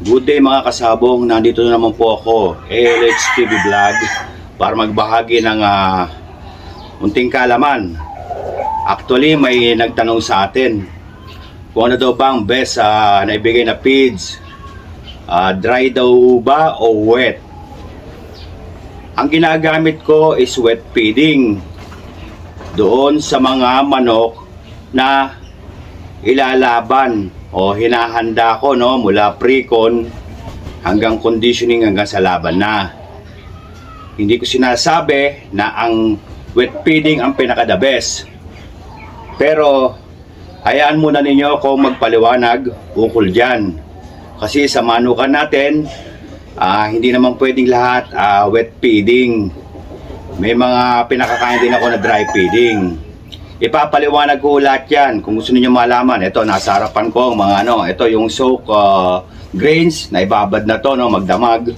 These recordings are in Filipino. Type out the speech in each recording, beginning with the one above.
Good day mga kasabong, nandito na naman po ako, ALH TV Vlog, para magbahagi ng unting kalaman. Actually, may nagtanong sa atin kung ano daw bang best na ibigay na feeds, dry daw ba o wet. Ang ginagamit ko is wet feeding doon sa mga manok na ilalaban o hinahanda ko, no, mula pre-con hanggang conditioning hanggang sa laban na. Hindi ko sinasabi na ang wet feeding ang pinaka-the best. Pero hayaan muna ninyo ako magpaliwanag ukol dyan. Kasi sa manukan natin, hindi naman pwedeng lahat wet feeding. May mga pinakakain din ako na dry feeding. Ipapaliwanag ko lahat yan kung gusto niyo malaman. Ito, nasa harapan ko ang mga ito yung soak grains na ibabad na to, no, magdamag.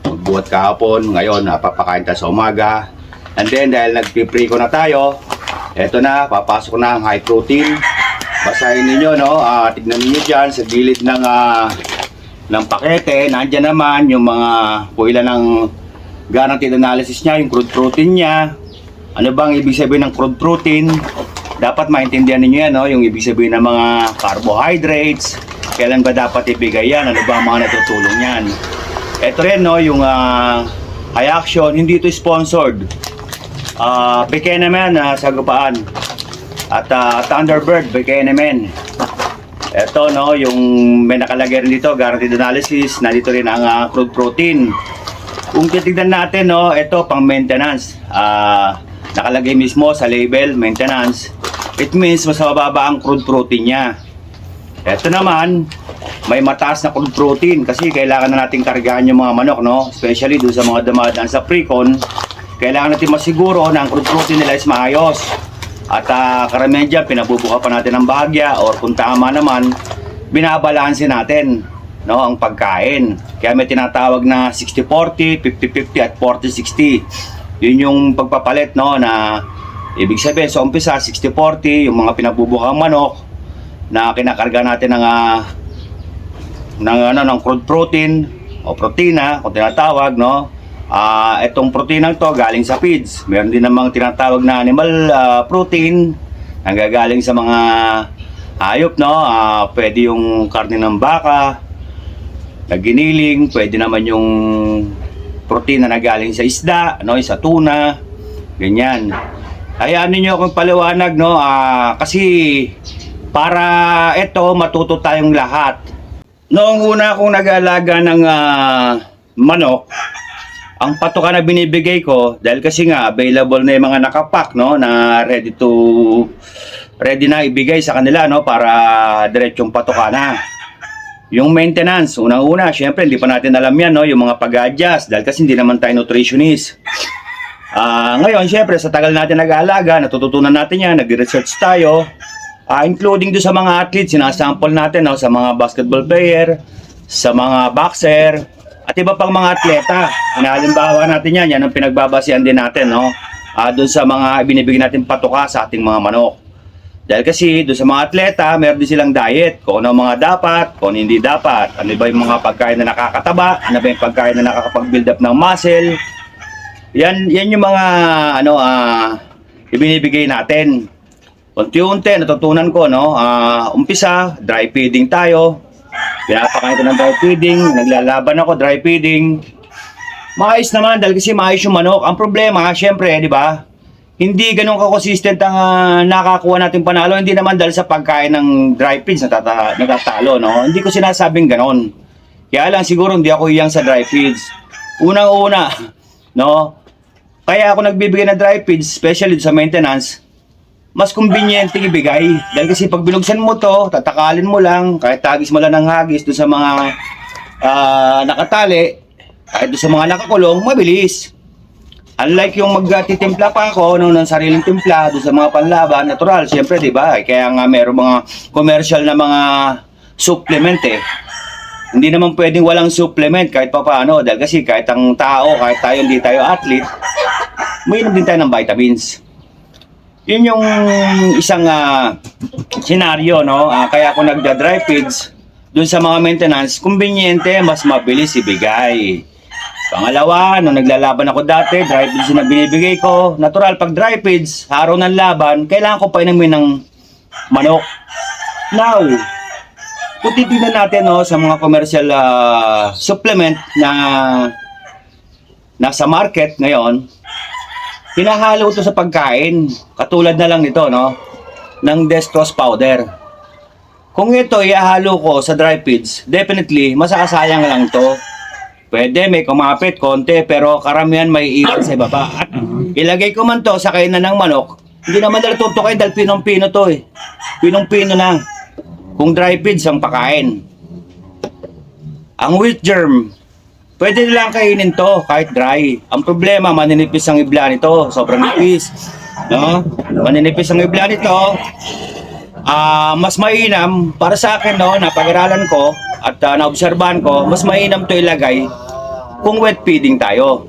Magbuhat kahapon, ngayon papakain tayo sa umaga. And then dahil nagpipre ko na tayo, ito na, papasok na ang high protein. Basahin niyo, no, tignan niyo diyan sa gilid ng pakete, nandiyan naman yung mga ilan ng guaranteed analysis niya, yung crude protein niya. Ano bang ibig sabihin ng crude protein? Dapat maintindihan niyo yan, no? Yung ibig sabihin ng mga carbohydrates. Kailan ba dapat ibigay yan? Ano ba ang mga natutulong yan? Ito rin, no, yung high action, hindi ito sponsored. Bigay naman sagupaan. At Thunderbird, bigay naman. Ito, no, yung may nakalagay rin dito, guaranteed analysis. Nandito rin ang crude protein. Kung titignan natin, no, ito pang maintenance. Nakalagay mismo sa label, maintenance. It means mas mababa ang crude protein niya. Ito naman, may mataas na crude protein kasi kailangan na natin kargahan yung mga manok, no? Especially doon sa mga dumadaan sa pre-con. Kailangan natin masiguro na ang crude protein nila is maayos. At karamihan dyan, pinabubuka pa natin ng bahagya or kung tama naman, binabalansin natin, no, ang pagkain. Kaya may tinatawag na 60-40, 50-50 at 40-60. Yun yung pagpapalit, no, na ibig sabihin sa umpisa 60-40, yung mga pinabubukang manok na kinakarga natin ng crude protein o protina kung tinatawag, no. Itong proteinang to galing sa feeds. Meron din namang tinatawag na animal protein na gagaling sa mga hayop, no. Pwede yung karne ng baka na giniling, pwede naman yung protein na nagaling sa isda, no, sa tuna, ganyan. Hayaan niyo akong paliwanag, no, kasi para ito matuto tayong lahat. Noong una akong nag-aalaga ng manok, ang patoka na binibigay ko, dahil kasi nga available na yung mga nakapack, no, na ready na ibigay sa kanila, no, para diretsong patoka na. Yung maintenance, unang-una, syempre hindi pa natin alam yan, no, yung mga pag-adjust, dahil kasi hindi naman tayo nutritionist. Ngayon, syempre, sa tagal natin nag-aalaga, natututunan natin yan, nag-research tayo, including doon sa mga athletes, sinasample natin, no, sa mga basketball player, sa mga boxer, at iba pang mga atleta. Inahalimbawa natin yan ang pinagbabasihan din natin, no, doon sa mga binibigyan natin patuka sa ating mga manok. Dahil kasi doon sa mga atleta, meron din silang diet. Kung ano mga dapat, kung hindi dapat. Ano ba yung mga pagkain na nakakataba? Ano ba yung pagkain na nakakapag-build up ng muscle? Yan yung mga ibinibigay natin. Unti-unti, natutunan ko, no? Umpisa, dry feeding tayo. Pinapakain ko ng dry feeding. Naglalaban ako, dry feeding. Maayos naman dahil kasi maayos yung manok. Ang problema, syempre, di ba? Hindi ganun ka-consistent ang nakakuha natin panalo. Hindi naman dahil sa pagkain ng dry feeds natatalo, no? Hindi ko sinasabing ganon. Kaya lang siguro hindi ako iyang sa dry feeds. Unang-una, no? Kaya ako nagbibigay ng dry feeds, especially sa maintenance, mas convenient ibigay. Dahil kasi pag binuksan mo to, tatakalin mo lang, kahit tagis mo lang ng hagis doon sa mga nakatali, kahit doon sa mga nakakulong, mabilis. Unlike yung magtitimpla pa ako ng sariling timpla doon sa mga panlaban, natural, siyempre, di ba? Kaya nga meron mga commercial na mga supplement eh. Hindi naman pwedeng walang supplement kahit pa paano. Dahil kasi kahit ang tao, kahit tayo hindi tayo athlete, may din tayo ng vitamins. Yun yung isang senaryo, no? Kaya ako nagda-dry feeds dun sa mga maintenance, kumbinyente, mas mabilis ibigay. Pangalawa, nung naglalaban ako dati, dry feeds na binibigay ko. Natural, pag dry feeds, araw ng laban, kailangan ko pa inumin ng manok. Now, kung titignan natin no, sa mga commercial supplement na nasa market ngayon, pinahalo ito sa pagkain. Katulad na lang nito, no? Ng dextrose powder. Kung ito ihahalo ko sa dry feeds, definitely, masasayang lang to. Pwede, may kumapit, konti, pero karamihan may iwan sa ibaba. At ilagay ko man to sa kainan ng manok, hindi naman dahil tutukay dahil pinong-pino to eh. Pinong-pino na. Kung dry feeds ang pakain. Ang wheat germ, pwede nilang kainin to kahit dry. Ang problema, maninipis ang ibla nito. Sobrang nipis. No? Maninipis ang ibla nito. Mas mainam, para sa akin, no, napag-aralan ko at naobserbahan ko, mas mainam to ilagay kung wet feeding tayo.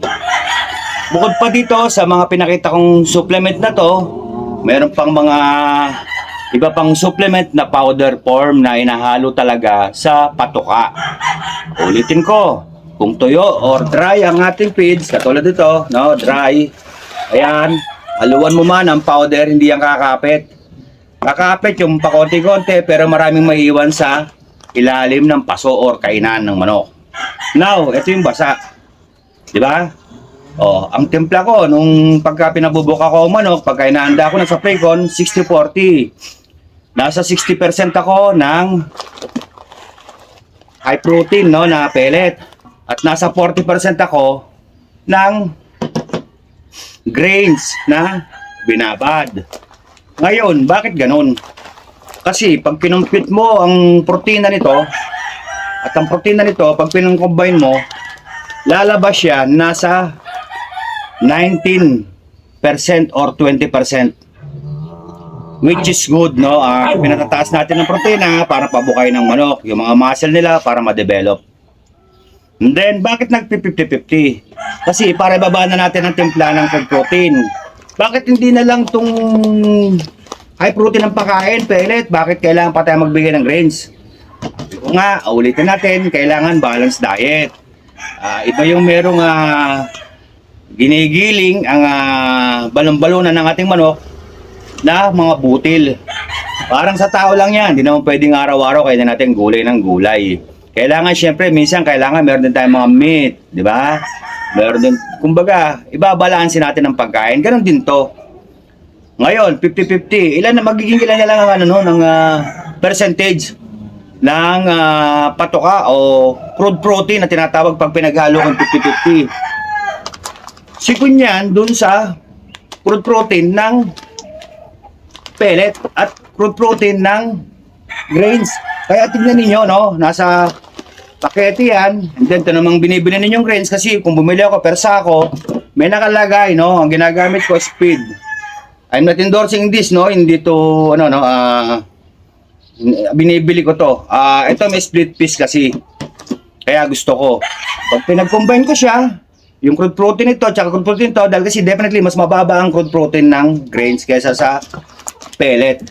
Bukod pa dito sa mga pinakita kong supplement na to, meron pang mga iba pang supplement na powder form na inahalo talaga sa patuka. Ulitin ko, kung tuyo or dry ang ating feeds, katulad ito, no, dry, ayan, haluan mo man ang powder, hindi yan kakapit. Kakapit yung pakonti-konti pero maraming maiiwan sa ilalim ng paso or kainan ng manok. Now, ito yung basa. Di ba? Oh, ang timpla ko nung pagka pinabubuka ko ang manok, pagka inaanda ko ng sa Precon, 60-40. Nasa 60% ako ng high protein, no, na pellet. At nasa 40% ako ng grains na binabad. Ngayon, bakit ganun? Kasi pag kinumpit mo ang protina nito, at ang protina nito, pag pinang-combine mo, lalabas siya nasa 19% or 20%. Which is good, no? Pinatataas natin ng protina para pabukay ng manok. Yung mga muscle nila para ma-develop. And then, bakit nag-50-50? Kasi para ibaba na natin ang timpla ng protein. Bakit hindi na lang itong high protein ang pakain, pellet? Bakit kailangan pa tayo magbigay ng grains? Kung nga, ulitin natin, kailangan balanced diet. Ito yung merong ginigiling ang balon-balunan ng ating manok na mga butil. Parang sa tao lang yan, hindi naman pwedeng araw-araw kaya natin gulay ng gulay. Kailangan syempre, minsan kailangan meron din tayong mga meat, di ba? Meron din, kumbaga, ibabalansin natin ang pagkain. Ganon din to. Ngayon, 50-50. Magiging ilan na lang ang ng percentage ng patoka o crude protein na tinatawag pag pinaghalo ng 50-50. Sikun yan dun sa crude protein ng pellet at crude protein ng grains. Kaya tignan ninyo, no, nasa pakete yan. And then ito namang binibili ninyong grains kasi kung bumili ako per sako, may nakalagay, no, ang ginagamit ko speed. I'm not endorsing this, no, hindi to, binibili ko to. Ito may split piece kasi. Kaya gusto ko. Pag pinag-combine ko siya, yung crude protein ito, tsaka crude protein ito, dahil kasi definitely mas mababa ang crude protein ng grains kaysa sa pellet.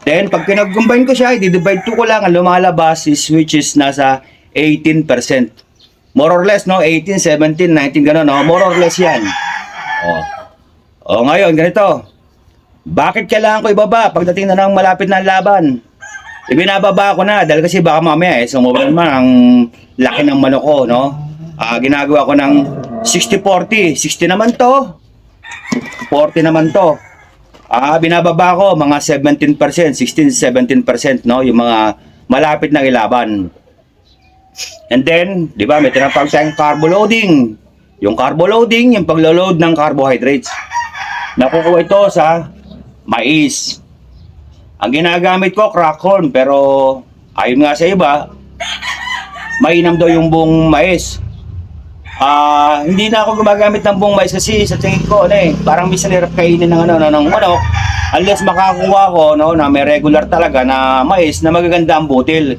Then, pag pinag-combine ko siya, i-divide 2 ko lang, ang lumalabas is which is nasa 18%. More or less, no? 18, 17, 19, gano'n, no? More or less yan. Ngayon, ganito. Bakit kailangan ko ibaba pagdating na ng malapit na laban? Ibinababa ko na dahil kasi baka mamaya sumubok naman ang laki ng manok ko, no? Ginagawa ko ng 60-40. 60 naman to. 40 naman to. Binababa ko mga 17%, 16-17%, no? Yung mga malapit na ilaban. And then, di ba, may tinatawag tayong carbo loading. Yung carbo loading, yung paglo-load ng carbohydrates. Nakukuha ito sa mais. Ang ginagamit ko, crack corn, pero ayon nga sa iba, mainam daw yung buong mais. Hindi na ako gumagamit ng buong mais kasi sa tingin ko, parang minsan hirap kainin ng ng manok. Unless makakuha ko, no, na may regular talaga na mais na magaganda ang butil.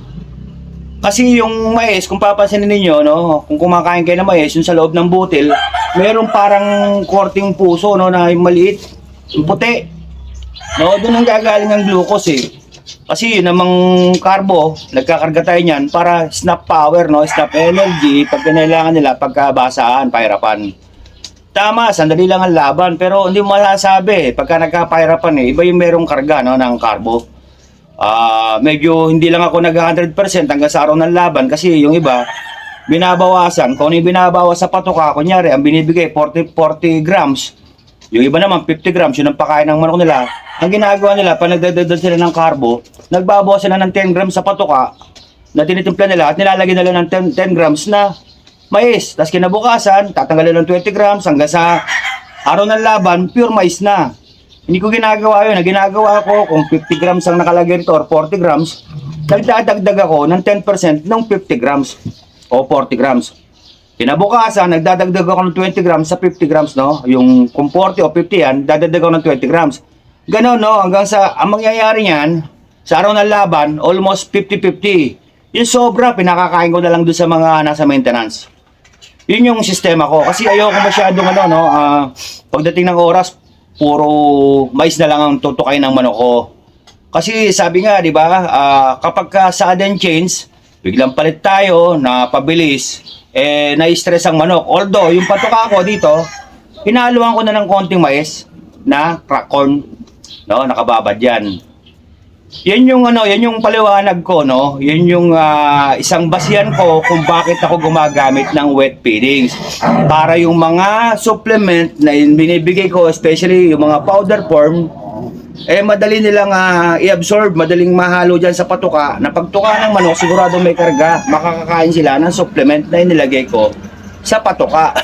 Kasi yung mais, kung papansinin ninyo, no, kung kumakain kayo ng mais, yung sa loob ng butil, mayroong parang korting puso, no, na yung maliit, yung puti. No, doon ang gagaling ang glucose eh. Kasi yun namang carbo, nagkakarga tayo niyan para snap power, no? Snap energy, pag kinailangan nila, pagkabasaan, pahirapan. Tama, sandali lang ang laban, pero hindi mo masasabi, pagka nagkapahirapan iba yung merong karga, no, ng carbo. Medyo hindi lang ako nag-100% hanggang sa araw ng laban kasi yung iba, binabawasan. Kung ano yung binabawas sa patoka, kunyari, ang binibigay 40 grams, yung iba naman 50 grams, yun ang pakain ng manok nila. Ang ginagawa nila, pag nagdadagdag sila ng carbo, nagbabawas sila ng 10 grams sa patoka na tinitimpla nila at nilalagay nila ng 10 grams na mais. Tapos kinabukasan, tatanggalin ng 20 grams hanggang sa araw ng laban, pure mais na. Hindi ko ginagawa yun. Ang ginagawa ko, kung 50 grams ang nakalagay rito or 40 grams, nagdadagdag ako ng 10% ng 50 grams o 40 grams. Kinabukasan, nagdadagdag ako ng 20 grams sa 50 grams, no? Yung kung 40 o 50 yan, dadagdag ako ng 20 grams. Ganon, no? Hanggang sa, ang mangyayari niyan, sa araw ng laban, almost 50-50. Yung sobra, pinakakain ko na lang doon sa mga nasa maintenance. Yun yung sistema ko. Kasi ayoko masyadong, pagdating ng oras, puro mais na lang ang tutukain ng manok ko. Kasi sabi nga, di ba, kapag ka sudden change, biglang palit tayo na pabilis, na-stress ang manok. Although, yung patuka ko dito, hinaluan ko na ng konting mais na crack corn, no, nakababad yan. Yan yung paliwanag ko, no. Yan yung isang basihan ko kung bakit ako gumagamit ng wet feedings. Para yung mga supplement na binibigay ko, especially yung mga powder form, madali nilang i-absorb, madaling mahalo dyan sa patuka. Na pagtuka ng manok, sigurado may karga. Makakakain sila ng supplement na inilagay ko sa patuka.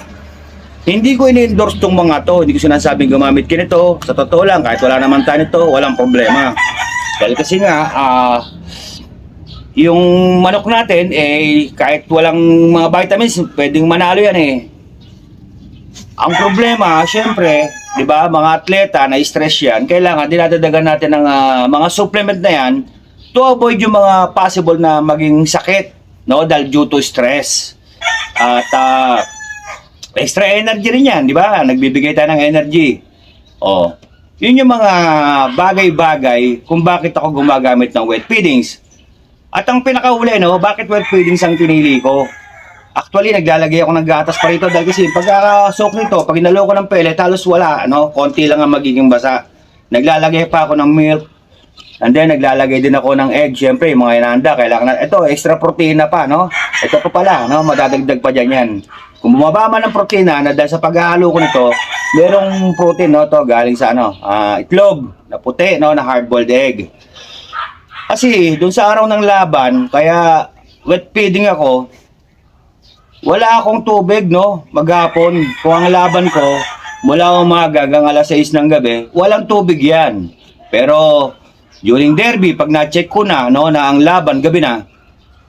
Hindi ko ini-endorse tong mga to. Hindi ko sinasabing gumamit ka nito. Sa totoo lang, kahit wala naman tayo nito, walang problema. Dahil kasi nga, yung manok natin, kahit walang mga vitamins, pwedeng manalo yan Ang problema, syempre, di ba, mga atleta na stress yan, kailangan dinadadagan natin ng mga supplement na yan to avoid yung mga possible na maging sakit, no, dahil due to stress. At extra energy rin yan, di ba? Nagbibigay tayo ng energy. Yun yung mga bagay-bagay kung bakit ako gumagamit ng wet feedings. At ang pinakauli, no, bakit wet feedings ang pinili ko? Actually, naglalagay ako ng gatas pa rito dahil kasi pagkakasok nito, pag inalo ko ng pellet, halos wala, no? Konti lang ang magiging basa. Naglalagay pa ako ng milk. And then, naglalagay din ako ng egg. Siyempre, yung mga inanda, kailangan na, ito, extra protein na pa, no? Ito pa pala, no? Madadagdag pa dyan yan. Kung bumaba man ng proteina, na dahil sa paghahalo ko nito, merong protein, no? To galing sa, itlog, na puti, no? Na hard-boiled egg. Kasi, dun sa araw ng laban, kaya wet feeding ako, wala akong tubig, no? Maghapon. Kung ang laban ko, mula umaga hanggang alas 6 ng gabi, walang tubig yan. Pero, during derby, pag na-check ko na, no, na ang laban, gabi na,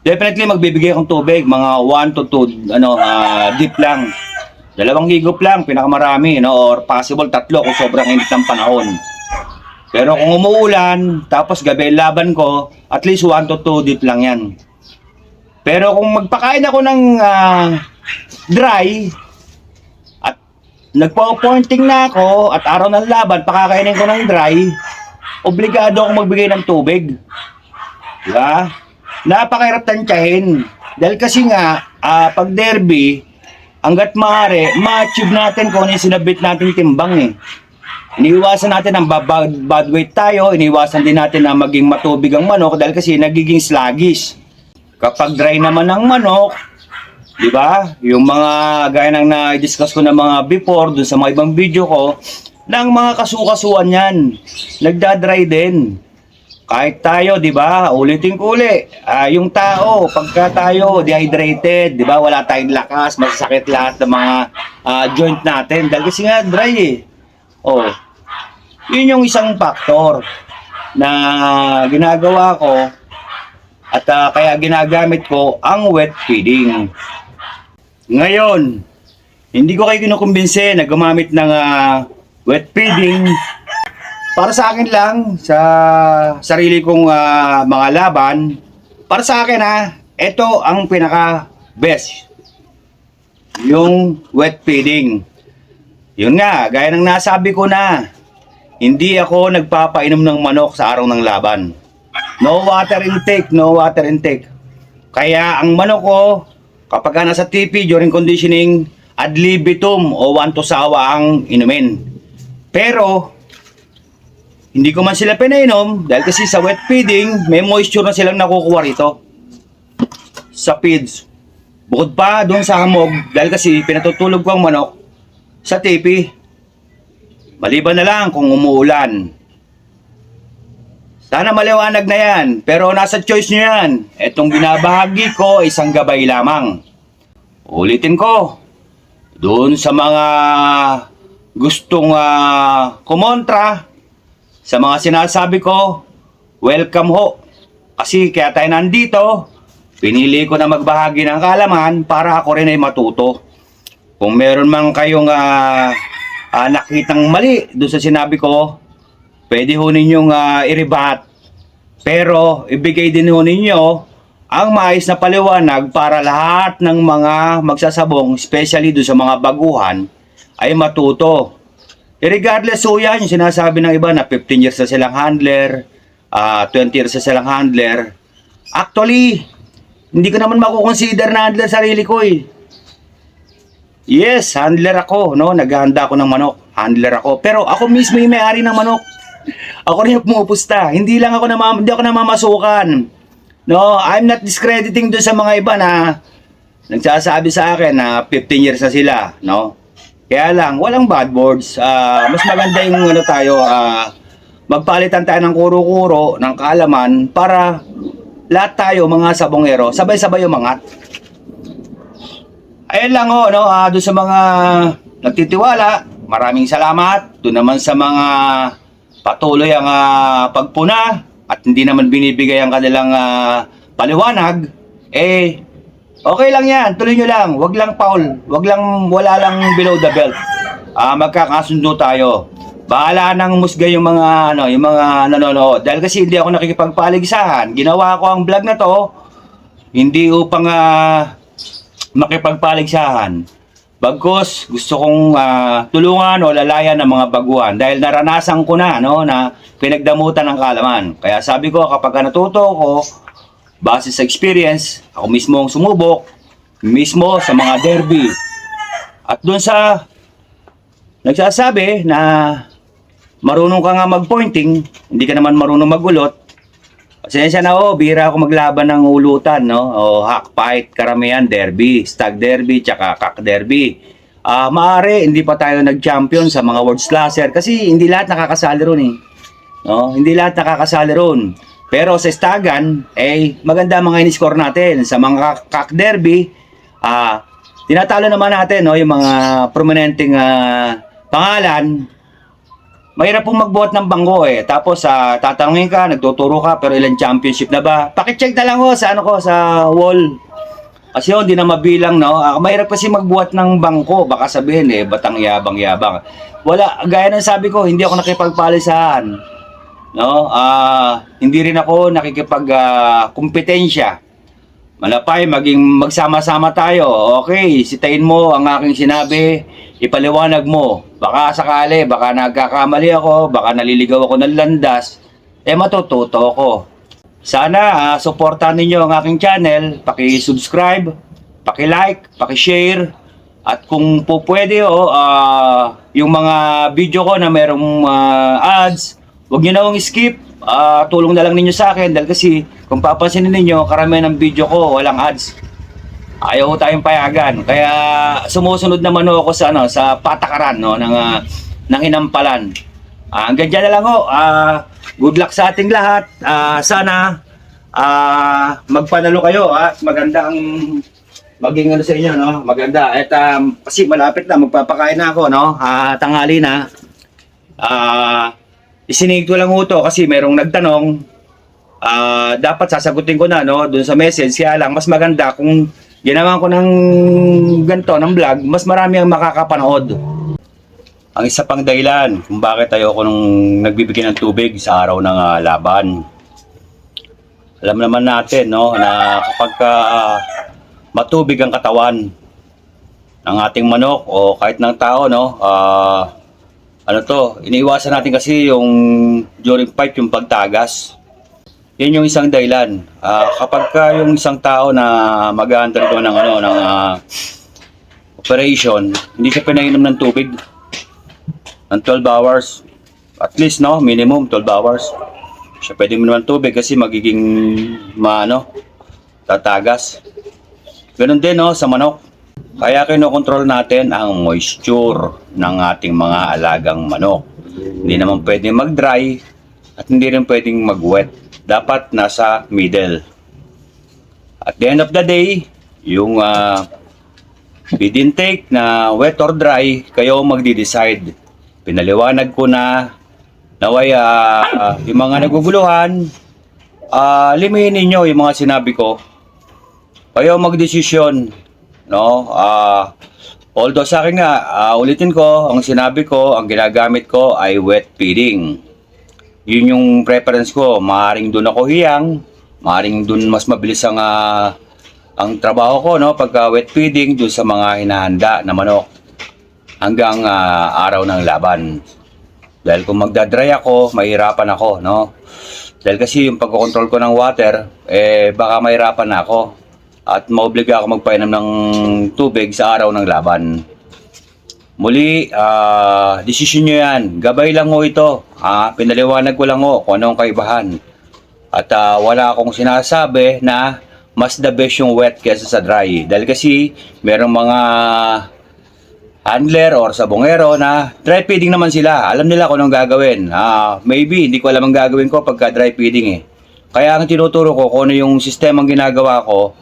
definitely magbibigay akong tubig, mga 1 to 2, deep lang. 2 higop lang, pinakamarami, no? Or possible 3 kung sobrang init ng panahon. Pero kung umuulan, tapos gabi laban ko, at least 1 to 2 deep lang yan. Pero kung magpakain ako ng dry, at nagpo-pointing na ako, at araw ng laban, pakakainin ko ng dry, obligado akong magbigay ng tubig. Diba? Napakahirap tansyahin. Dahil kasi nga, pag derby, hanggat maaari, ma-achieve natin kung ano yung sinabit natin timbang Iniiwasan natin ang bad weight tayo, iniiwasan din natin na maging matubig ang manok dahil kasi nagiging sluggish. Kapag dry naman ang manok, di ba? Yung mga gaya ng na-discuss ko na mga before dun sa mga ibang video ko, ng mga kasukasuan yan, nagda-dry din. Kahit tayo, di ba? Ulitin ko uli. Yung tao, pagka tayo dehydrated, di ba? Wala tayong lakas, masakit lahat ng mga joint natin. Dahil kasi nga dry Yun yung isang factor na ginagawa ko at kaya ginagamit ko ang wet feeding. Ngayon, hindi ko kayo kinukumbinse na gumamit ng wet feeding. Para sa akin lang, sa sarili kong mga laban, para sa akin ito ang pinaka best. Yung wet feeding. Yun nga, gaya ng nasabi ko na, hindi ako nagpapainom ng manok sa araw ng laban. No water intake, no water intake. Kaya ang manok ko, kapag nasa TP during conditioning, ad libitum o 1 to sawa ang inumin. Pero, hindi ko man sila pinainom dahil kasi sa wet feeding, may moisture na silang nakukuha rito sa feeds. Bukod pa doon sa hamog, dahil kasi pinatutulog ko ang manok sa TP. Maliban na lang kung umuulan. Sana maliwanag na yan, pero nasa choice nyo yan. Itong binabahagi ko, isang gabay lamang. Ulitin ko, doon sa mga gustong kumontra, sa mga sinasabi ko, welcome ho. Kasi kaya tayo nandito, pinili ko na magbahagi ng kaalaman para ako rin ay matuto. Kung meron man kayong nakitang mali doon sa sinabi ko, pwede ho ninyong i-rebat. Pero ibigay din ho ninyo ang maayos na paliwanag para lahat ng mga magsasabong, especially doon sa mga baguhan, ay matuto. Regardless ho yan, yung sinasabi ng iba na 15 years na silang handler, 20 years na silang handler. Actually, hindi ko naman makukonsider na handler sarili ko eh. Yes, handler ako, no? Naghahanda ako ng manok. Handler ako. Pero ako mismo yung may-ari ng manok. Ako rin yung pumupusta. Hindi ako namamasukan. No, I'm not discrediting doon sa mga iba na nagsasabi sa akin na 15 years na sila, no? Kaya lang, walang bad words. Mas maganda yung magpalitan tayo ng kuro-kuro, ng kaalaman para lahat tayo mga sabongero, sabay-sabay umangat. Ayun lang ho, no? Doon sa mga nagtitiwala, maraming salamat. Doon naman sa mga patuloy ang pagpuna at hindi naman binibigay ang kanilang paliwanag, okay lang yan, tuloy nyo lang, wag lang foul, wala lang below the belt. Magkakasundo tayo. Bahala nang musga yung mga nanonood. Dahil kasi hindi ako nakikipagpaligsahan. Ginawa ko ang vlog na to hindi upang makipagpaligsahan. Bagkus gusto kong tulungan o lalayan ng mga baguhan dahil naranasan ko na na pinagdamutan ng kaalaman. Kaya sabi ko kapag natuto ko base sa experience, ako mismo ang sumubok mismo sa mga derby. At doon sa nagsasabi na marunong ka nga mag-pointing, hindi ka naman marunong magulot. Pasensya na bihira ako maglaban ng ulutan, no? O hack fight, karamihan, derby, stag derby, tsaka cock derby. Maaari, hindi pa tayo nag-champion sa mga world slasher kasi hindi lahat nakakasali ron eh. No? Hindi lahat nakakasali ron. Pero sa stagan, maganda mga in-score natin. Sa mga cock derby, tinatalo naman natin, no? Yung mga prominenteng pangalan. Mahirap pong magbuhat ng bangko Tapos tatanungin ka, nagtuturo ka, pero ilang championship na ba? Paki-check na lang sa sa wall. Kasi hindi na mabilang, no? Mahirap kasi magbuhat ng bangko. Baka sabihin batang yabang-yabang. Wala, gaya ng sabi ko, hindi ako nakipagpalisahan. No? Hindi rin ako nakikipag-kompetensya. Malapay, magsama-sama tayo. Okay, sitayin mo ang aking sinabi, ipaliwanag mo. Baka sakali, baka nagkakamali ako, baka naliligaw ako ng landas, matututo ako. Sana suportahan ninyo ang aking channel, paki-subscribe, paki-like, paki-share, at kung po pwede yung mga video ko na merong ads, huwag nyo na akong skip. Tulong na lang ninyo sa akin dahil kasi kung papansinin ninyo, karamihan ng video ko walang ads. Ayaw ko tayong payagan. Kaya sumusunod naman ako sa patakaran ng inampalan. Hanggang dyan na lang good luck sa ating lahat. Sana magpanalo kayo at maganda ang maging sa inyo, no? Maganda. At kasi malapit na, magpapakain na ako, no? Tanghali na. Isinig ko lang ito kasi merong nagtanong. Dapat sasagutin ko na, no? Doon sa message. Kaya lang, mas maganda kung ginawa ko ng ganito, ng vlog, mas marami ang makakapanood. Ang isa pang dahilan kung bakit ayoko nung nagbibigay ng tubig sa araw ng laban. Alam naman natin, no, na kapag matubig ang katawan ng ating manok o kahit ng tao, no, iniiwasan natin kasi yung during fight yung pagtagas. Yan yung isang dahilan. Kapag ka yung isang tao na mag-undergo ng operation, hindi siya pinainom ng tubig ng 12 hours. At least, no, minimum 12 hours. Siya pwede mo naman tubig kasi magiging tatagas. Ganun din, no, sa manok. Kaya kinokontrol natin ang moisture ng ating mga alagang manok. Hindi naman pwedeng mag-dry at hindi rin pwedeng mag-wet. Dapat nasa middle. At the end of the day, yung feed intake na wet or dry, kayo magdi-decide. Pinaliwanag ko na naway yung mga naguguluhan, limahin ninyo yung mga sinabi ko. Kayo magdesisyon, no? Although sa akin nga, ulitin ko, ang sinabi ko, ang ginagamit ko ay wet feeding. Yun yung preference ko. Maaring doon ako hiyang, maaring doon mas mabilis ang trabaho ko, no? Pagka wet feeding, doon sa mga hinahanda na manok hanggang araw ng laban. Dahil kung magdadry ako, mahirapan ako, no? Dahil kasi yung pagkocontrol ko ng water, baka mahirapan na ako. At maobliga ako magpainom ng tubig sa araw ng laban. Muli, desisyon nyo yan. Gabay lang ho ito. Pinaliwanag ko lang ho kung anong kaibahan. At wala akong sinasabi na mas the best yung wet kaysa sa dry. Dahil kasi merong mga handler or sabongero na dry feeding naman sila. Alam nila kung anong gagawin. Maybe, hindi ko alam ang gagawin ko pagka dry feeding eh. Kaya ang tinuturo ko kung ano yung sistemang ginagawa ko